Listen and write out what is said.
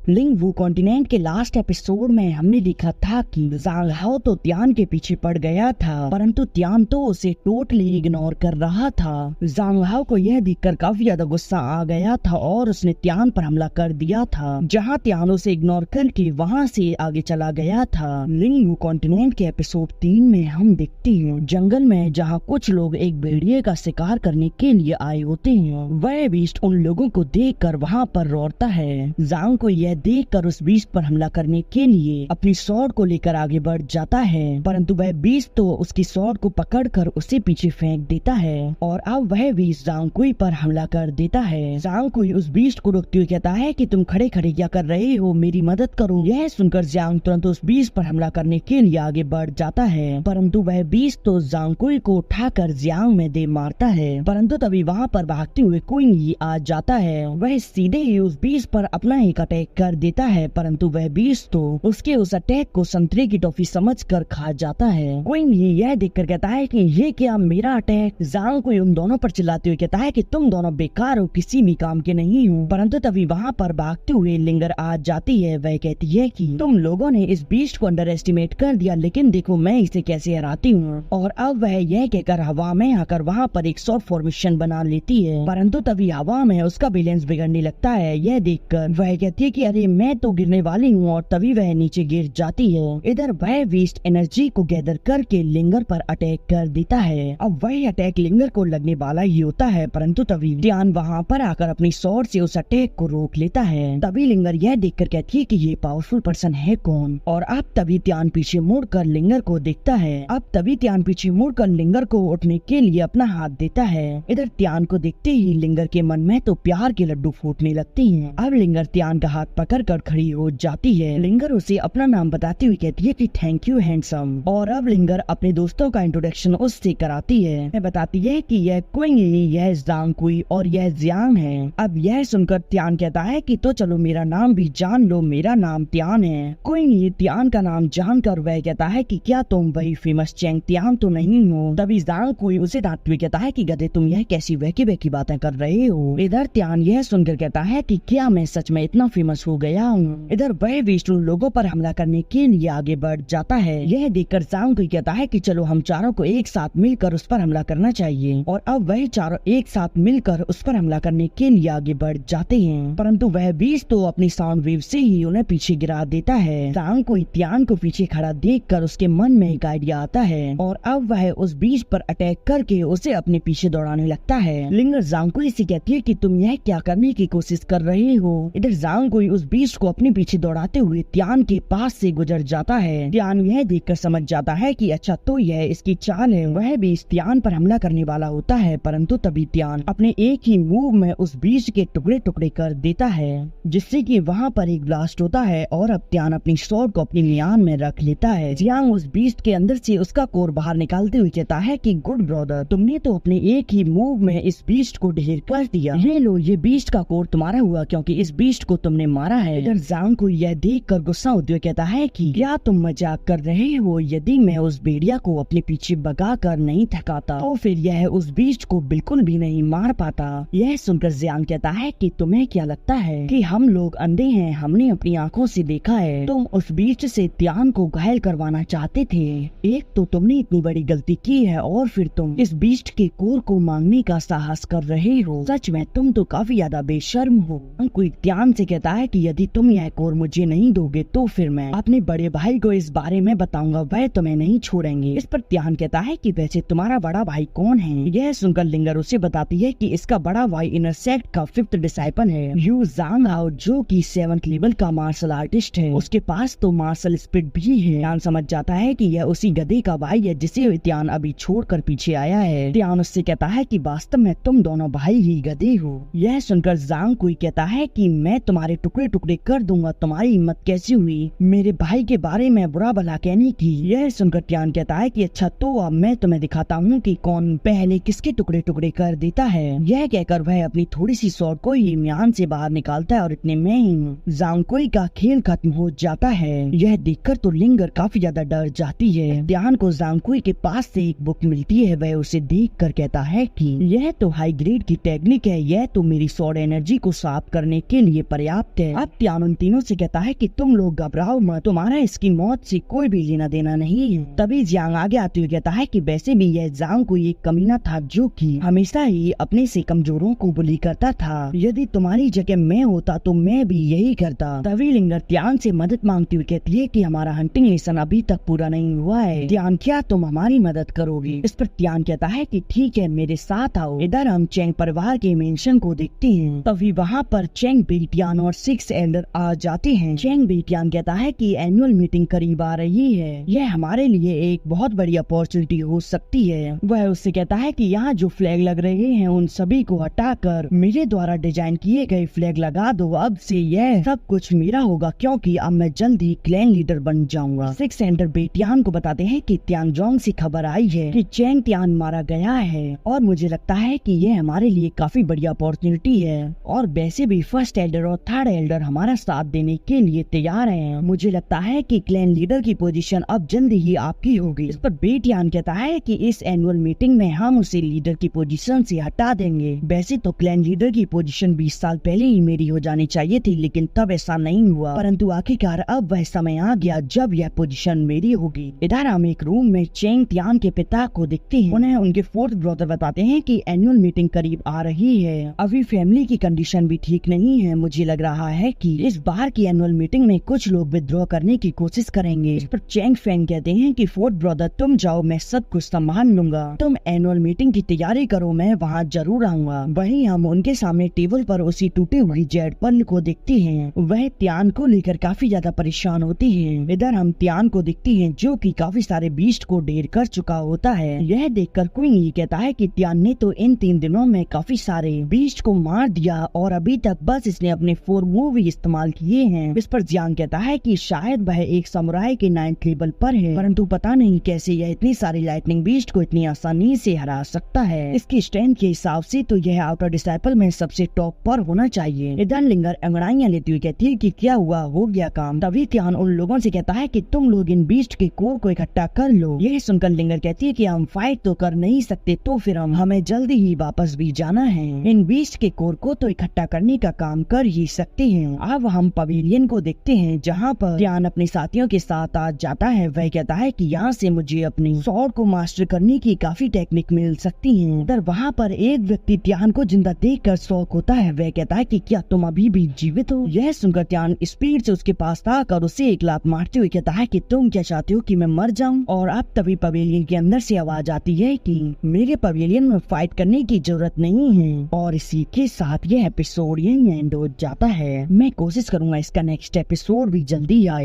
लिंग वू कॉन्टिनेंट के last episode में हमने देखा था कि ज़ांग हाओ तो त्यान के पीछे पड़ गया था, परंतु त्यान तो उसे टोटली इग्नोर कर रहा था। ज़ांग हाओ को यह देखकर काफी ज्यादा गुस्सा आ गया था और उसने त्यान पर हमला कर दिया था। जहां त्यान उसे इग्नोर करके वहां से आगे चला गया था। लिंग वू कॉन्टिनेंट के एपिसोड 3 में हम देखते हैं जंगल में जहां कुछ लोग एक भेड़िए का शिकार करने के लिए आए होते हैं। वह बीस्ट उन लोगों को देखकर वहां पर रोता है। ज़ांग को यह देखकर उस बीस्ट पर हमला करने के लिए अपनी स्वॉर्ड को लेकर आगे बढ़ जाता है, परंतु वह बीस्ट तो उसकी स्वॉर्ड को पकड़कर उसे पीछे फेंक देता है और अब वह बीस्ट ज़ांग कुई पर हमला कर देता है। ज़ांग कुई उस बीस्ट को रोकते हुए कहता है कि तुम खड़े खड़े क्या कर रहे हो, मेरी मदद करो। यह सुनकर ज़ांग तुरंत उस बीस्ट पर हमला करने के लिए आगे बढ़ जाता है, परंतु वह बीस्ट तो ज़ांग कुई को उठाकर ज़ांग में दे मारता है। परंतु तभी वहाँ पर भागते हुए कुई आ जाता है। वह सीधे ही उस बीस्ट पर अपना एक अटैक कर देता है, परंतु वह बीस्ट तो उसके उस अटैक को संतरे की टॉफी समझकर खा जाता है। क्वीन यह देखकर कहता है कि ये क्या मेरा अटैक। ज़ांग कुई उन दोनों पर चिल्लाते हुए कहता है कि तुम दोनों बेकार हो, किसी भी काम के नहीं हो। परंतु तभी वहाँ पर भागते हुए लिंगर आ जाती है। वह कहती है कि तुम लोगों ने इस बीस्ट को अंडर एस्टिमेट कर दिया, लेकिन देखो मैं इसे कैसे हराती हूँ। और अब वह यह कहकर हवा में आकर वहाँ पर एक शॉर्ट फॉर्मेशन बना लेती है, परंतु तभी हवा में उसका बैलेंस बिगड़ने लगता है। यह देखकर वह कहती है कि अरे मैं तो गिरने वाली हूँ, और तभी वह नीचे गिर जाती है। इधर वह वेस्ट एनर्जी को गैदर करके लिंगर पर अटैक कर देता है। अब वह अटैक लिंगर को लगने वाला ही होता है, परंतु तभी ध्यान वहाँ पर आकर अपनी स्वॉर्ड से उस अटैक को रोक लेता है। तभी लिंगर यह देखकर कहती है कि ये पावरफुल पर्सन है कौन। और अब तभी त्यान पीछे मुड़कर लिंगर को देखता है। अब तभी त्यान पीछे मुड़कर लिंगर को उठने के लिए अपना हाथ देता है। इधर त्यान को देखते ही लिंगर के मन में तो प्यार के लड्डू फूटने लगते हैं। अब लिंगर त्यान का हाथ पकड़कर खड़ी हो जाती है। लिंगर उसे अपना नाम बताती हुई कहती है कि थैंक यू हैंडसम। और अब लिंगर अपने दोस्तों का इंट्रोडक्शन उससे कराती है। वह बताती है कि यह क्विंग, यह ज़ांग कुई और यह ज़ियांग है। अब यह सुनकर त्यान कहता है कि तो चलो मेरा नाम भी जान लो, मेरा नाम त्यान है। क्विंग त्यान का नाम जानकर वह कहता है कि क्या तुम वही फेमस चैंग त्यान तो नहीं हो। तभी ज़ांग कुई उसे डांटते हुए कहता है कि गधे तुम यह कैसी वहकी वहकी बातें कर रहे हो। इधर त्यान यह सुनकर कहता है कि क्या मैं सच में इतना फेमस हो गया हूँ। इधर वह बीस्ट उन लोगों पर हमला करने के लिए आगे बढ़ जाता है। यह देखकर ज़ांग कुई कहता है कि चलो हम चारों को एक साथ मिलकर उस पर हमला करना चाहिए। और अब वह चारों एक साथ मिलकर उस पर हमला करने के लिए आगे बढ़ जाते हैं, परंतु वह बीस्ट तो अपनी साउंड वेव से ही उन्हें पीछे गिरा देता है। ज़ांग कुई त्यान को पीछे खड़ा देखकर उसके मन में एक आइडिया आता है और अब वह उस बीस्ट पर अटैक करके उसे अपने पीछे दौड़ाने लगता है। लिंगर ज़ांग कुई से कहती है कि तुम यह क्या करने की कोशिश कर रहे हो। इधर ज़ांग कुई उस बीस्ट को अपने पीछे दौड़ाते हुए त्यान के पास से गुजर जाता है। त्यान यह देखकर समझ जाता है कि अच्छा तो यह इसकी चाल है। वह बीस्ट त्यान पर हमला करने वाला होता है, परंतु तभी त्यान अपने एक ही मूव में उस बीस्ट के टुकड़े टुकड़े कर देता है, जिससे कि वहाँ पर एक ब्लास्ट होता है। और अब त्यान अपनी स्वॉर्ड को अपनी म्यान में रख लेता है। ज़ियांग उस बीस्ट के अंदर से उसका कोर बाहर निकालते हुए कहता है कि गुड ब्रदर, तुमने तो अपने एक ही मूव में इस बीस्ट को ढेर कर दिया। ये लो, ये बीस्ट का कोर तुम्हारा हुआ क्योंकि इस बीस्ट को तुमने मारा है। इधर ज़ांग को यह देख कर गुस्सा होते हुए कहता है कि क्या तुम मजाक कर रहे हो। यदि मैं उस भेड़िया को अपने पीछे भगा कर नहीं थकाता तो फिर यह उस बीस्ट को बिल्कुल भी नहीं मार पाता। यह सुनकर ज़ियांग कहता है कि तुम्हें क्या लगता है कि हम लोग अंधे हैं। हमने अपनी आंखों से देखा है, तुम उस बीस्ट से त्यान को घायल करवाना चाहते थे। एक तो तुमने इतनी बड़ी गलती की है और फिर तुम इस बीस्ट के कोर को मांगने का साहस कर रहे हो। सच में तुम तो काफी ज्यादा बेशर्म हो। कोई त्यान से कहता है कि यदि तुम यह कोर मुझे नहीं दोगे तो फिर मैं अपने बड़े भाई को इस बारे में बताऊंगा, वह तुम्हें नहीं छोड़ेंगे। इस पर त्यान कहता है कि वैसे तुम्हारा बड़ा भाई कौन है। यह सुनकर लिंगर उसे बताती है कि इसका बड़ा भाई इनर सेक्ट का 5th डिसाइपल है, यू ज़ांग हाओ, जो कि 7th लेवल का मार्शल आर्टिस्ट है। उसके पास तो मार्शल स्पिरिट भी है। त्यान समझ जाता है कि यह उसी गधे का भाई है जिसे त्यान अभी छोड़कर पीछे आया है। त्यान उससे कहता है कि वास्तव में तुम दोनों भाई ही गधे हो। यह सुनकर ज़ांग कुई कहता है कि मैं तुम्हारे टुकड़े टुकड़े कर दूंगा, तुम्हारी हिम्मत कैसी हुई मेरे भाई के बारे में बुरा भला कहने की। यह सुनकर त्यान कहता है कि अच्छा तो अब मैं तुम्हें दिखाता हूँ कि कौन पहले किसके टुकड़े टुकड़े कर देता है। यह कहकर वह अपनी थोड़ी सी स्वॉर्ड को ही म्यान से बाहर निकालता है और इतने में ही ज़ांग कुई का खेल खत्म हो जाता है। यह देखकर तो लिंगर काफी ज्यादा डर जाती है। त्यान को ज़ांग कुई के पास से एक बुक मिलती है। वह उसे देख कर कहता है कि यह तो हाई ग्रेड की टेक्निक है, यह तो मेरी स्वॉर्ड एनर्जी को साफ करने के लिए पर्याप्त है। है। अब त्यान उन तीनों से कहता है कि तुम लोग घबराओ मत, तुम्हारा इसकी मौत से कोई भी लेना देना नहीं है। तभी जियांग आगे आते हुए कहता है कि वैसे भी यह जांग कोई एक कमीना था जो कि हमेशा ही अपने से कमजोरों को बुली करता था। यदि तुम्हारी जगह मैं होता तो मैं भी यही करता। तभी लिंगर त्यान से मदद मांगती हुई कहती है कि हमारा हंटिंग मिशन अभी तक पूरा नहीं हुआ है, त्यान क्या तुम हमारी मदद करोगी? इस पर त्यान कहता है कि ठीक है, मेरे साथ आओ। इधर हम चैंग परिवार के मेंशन को देखते हैं। तभी वहाँ पर चैंग बेटियान और 6 एल्डर आ जाते हैं। चैंग बेटियान कहता है कि एनुअल मीटिंग करीब आ रही है, यह हमारे लिए एक बहुत बड़ी अपॉर्चुनिटी हो सकती है। वह उससे कहता है कि यहाँ जो फ्लैग लग रहे हैं उन सभी को हटाकर मेरे द्वारा डिजाइन किए गए फ्लैग लगा दो। अब से यह सब कुछ मेरा होगा क्योंकि अब मैं जल्द ही क्लैन लीडर बन जाऊंगा। 6 एल्डर बेटियान को बताते हैं कि त्यानजोंग से खबर आई है कि चैंग त्यान मारा गया है और मुझे लगता है कि यह हमारे लिए काफी बड़ी अपॉर्चुनिटी है और वैसे भी फर्स्ट एल्डर और थर्ड एल्डर हमारा साथ देने के लिए तैयार हैं। मुझे लगता है कि क्लैन लीडर की पोजीशन अब जल्द ही आपकी होगी। इस पर बेटियान कहता है कि इस एनुअल मीटिंग में हम उसे लीडर की पोजीशन से हटा देंगे। वैसे तो क्लैन लीडर की पोजीशन 20 साल पहले ही मेरी हो जानी चाहिए थी, लेकिन तब ऐसा नहीं हुआ, परंतु आखिरकार अब वह समय आ गया जब यह पोजीशन मेरी होगी। इधर हम एक रूम में चैंग त्यान के पिता को देखते हैं। उन्हें उनके फोर्थ ब्रदर बताते हैं कि एनुअल मीटिंग करीब आ रही है, अभी फैमिली की कंडीशन भी ठीक नहीं है। मुझे लग रहा है कि इस बार की एनुअल मीटिंग में कुछ लोग विद्रॉ करने की कोशिश करेंगे। इस पर चैंग फैंग कहते हैं कि फोर्थ ब्रदर तुम जाओ, मैं सब कुछ संभाल लूंगा, तुम एनुअल मीटिंग की तैयारी करो, मैं वहाँ जरूर आऊंगा। वहीं हम उनके सामने टेबल पर उसी टूटे हुए जेड पर्ल को देखते हैं। वह त्यान को लेकर काफी ज्यादा परेशान होती है। इधर हम त्यान को देखते हैं जो कि काफी सारे बीस्ट को ढेर कर चुका होता है। यह देखकर क्वीन ये कहता है कि त्यान ने तो इन 3 दिनों में काफी सारे बीस्ट को मार दिया और अभी तक बस इसने अपने 4 मूव ही इस्तेमाल किए हैं। इस पर जियांग कहता है कि शायद वह एक समुराई के 9th लेवल पर है, परंतु पता नहीं कैसे यह इतनी सारी लाइटनिंग बीस्ट को इतनी आसानी से हरा सकता है। इसकी स्ट्रेंथ के हिसाब से तो यह आउटर डिसाइपल में सबसे टॉप पर होना चाहिए। इधर लिंगर अंगड़ाइयां लेती हुई कहती है कि क्या हुआ, हो गया काम। तभी त्यान उन लोगों से कहता है कि तुम लोग इन बीस्ट के कोर को इकट्ठा कर लो। यह सुनकर लिंगर कहती है कि हम फाइट तो कर नहीं सकते, तो फिर हमें जल्दी ही वापस भी जाना है। इन बीस्ट के कोर को तो इकट्ठा करने का काम कर ही सकते हैं। अब हम पवेलियन को देखते हैं जहाँ पर त्यान अपने साथियों के साथ आ जाता है। वह कहता है कि यहाँ से मुझे अपनी स्वॉर्ड को मास्टर करने की काफी टेक्निक मिल सकती है। इधर वहाँ पर एक व्यक्ति त्यान को जिंदा देखकर शॉक होता है। वह कहता है कि क्या तुम अभी भी जीवित हो? यह सुनकर त्यान स्पीड से उसके पास आकर उसे एक लात मारते हुए कहता है कि तुम क्या चाहते हो कि मैं मर जाऊं? और अब तभी पवेलियन के अंदर से आवाज आती है कि मेरे पवेलियन में फाइट करने की जरूरत नहीं है। और इसी के साथ यह एपिसोड यहीं एंड हो जाता है। मैं कोशिश करूंगा इसका नेक्स्ट एपिसोड भी जल्दी आए।